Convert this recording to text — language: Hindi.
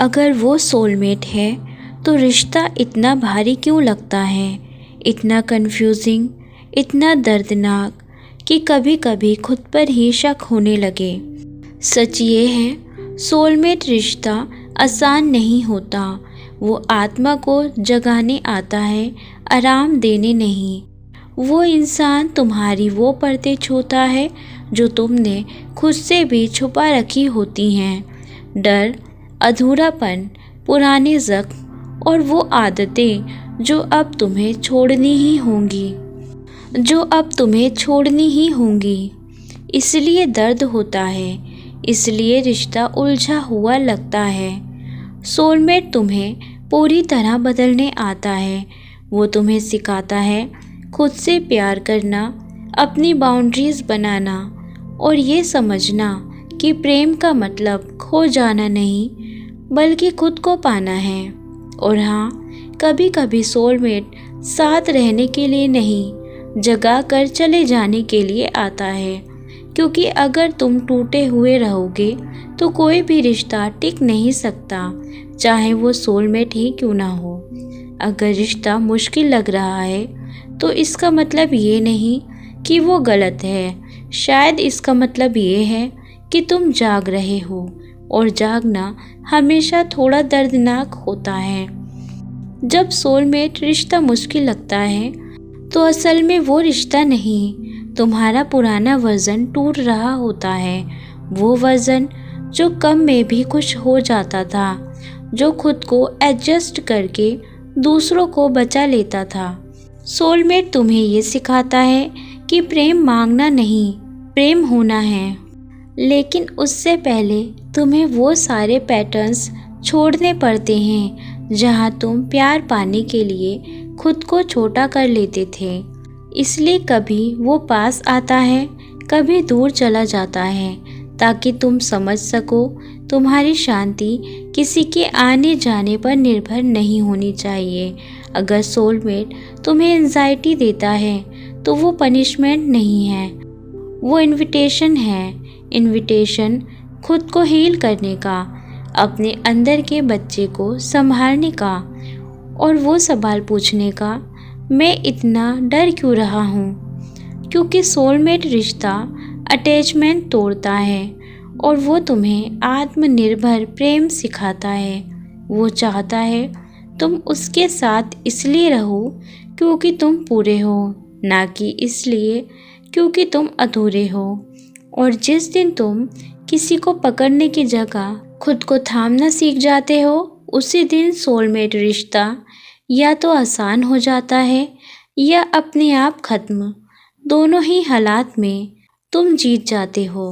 अगर वो सोलमेट है तो रिश्ता इतना भारी क्यों लगता है, इतना कंफ्यूजिंग, इतना दर्दनाक कि कभी कभी खुद पर ही शक होने लगे। सच ये है, सोलमेट रिश्ता आसान नहीं होता। वो आत्मा को जगाने आता है, आराम देने नहीं। वो इंसान तुम्हारी वो परतें छूता है जो तुमने खुद से भी छुपा रखी होती हैं। डर, अधूरापन, पुराने जख्म और वो आदतें जो अब तुम्हें छोड़नी ही होंगी। इसलिए दर्द होता है, इसलिए रिश्ता उलझा हुआ लगता है। सोलमेट तुम्हें पूरी तरह बदलने आता है। वो तुम्हें सिखाता है खुद से प्यार करना, अपनी बाउंड्रीज बनाना और ये समझना कि प्रेम का मतलब खो जाना नहीं बल्कि खुद को पाना है। और हाँ, कभी कभी सोलमेट साथ रहने के लिए नहीं, जगा कर चले जाने के लिए आता है। क्योंकि अगर तुम टूटे हुए रहोगे तो कोई भी रिश्ता टिक नहीं सकता, चाहे वो सोलमेट ही क्यों ना हो। अगर रिश्ता मुश्किल लग रहा है तो इसका मतलब ये नहीं कि वो गलत है। शायद इसका मतलब ये है कि तुम जाग रहे हो, और जागना हमेशा थोड़ा दर्दनाक होता है। जब सोलमेट रिश्ता मुश्किल लगता है तो असल में वो रिश्ता नहीं, तुम्हारा पुराना वर्जन टूट रहा होता है। वो वर्जन जो कम में भी खुश हो जाता था, जो खुद को एडजस्ट करके दूसरों को बचा लेता था। सोलमेट तुम्हें ये सिखाता है कि प्रेम मांगना नहीं, प्रेम होना है। लेकिन उससे पहले तुम्हें वो सारे पैटर्न्स छोड़ने पड़ते हैं जहाँ तुम प्यार पाने के लिए खुद को छोटा कर लेते थे। इसलिए कभी वो पास आता है, कभी दूर चला जाता है, ताकि तुम समझ सको तुम्हारी शांति किसी के आने जाने पर निर्भर नहीं होनी चाहिए। अगर सोलमेट तुम्हें एंजाइटी देता है तो वो पनिशमेंट नहीं है, वो इनविटेशन है। इनविटेशन खुद को हील करने का, अपने अंदर के बच्चे को संभालने का और वो सवाल पूछने का, मैं इतना डर क्यों रहा हूँ। क्योंकि सोलमेट रिश्ता अटैचमेंट तोड़ता है और वो तुम्हें आत्मनिर्भर प्रेम सिखाता है। वो चाहता है तुम उसके साथ इसलिए रहो क्योंकि तुम पूरे हो, ना कि इसलिए क्योंकि तुम अधूरे हो। और जिस दिन तुम किसी को पकड़ने की जगह खुद को थामना सीख जाते हो, उसी दिन सोलमेट रिश्ता या तो आसान हो जाता है या अपने आप खत्म। दोनों ही हालात में तुम जीत जाते हो।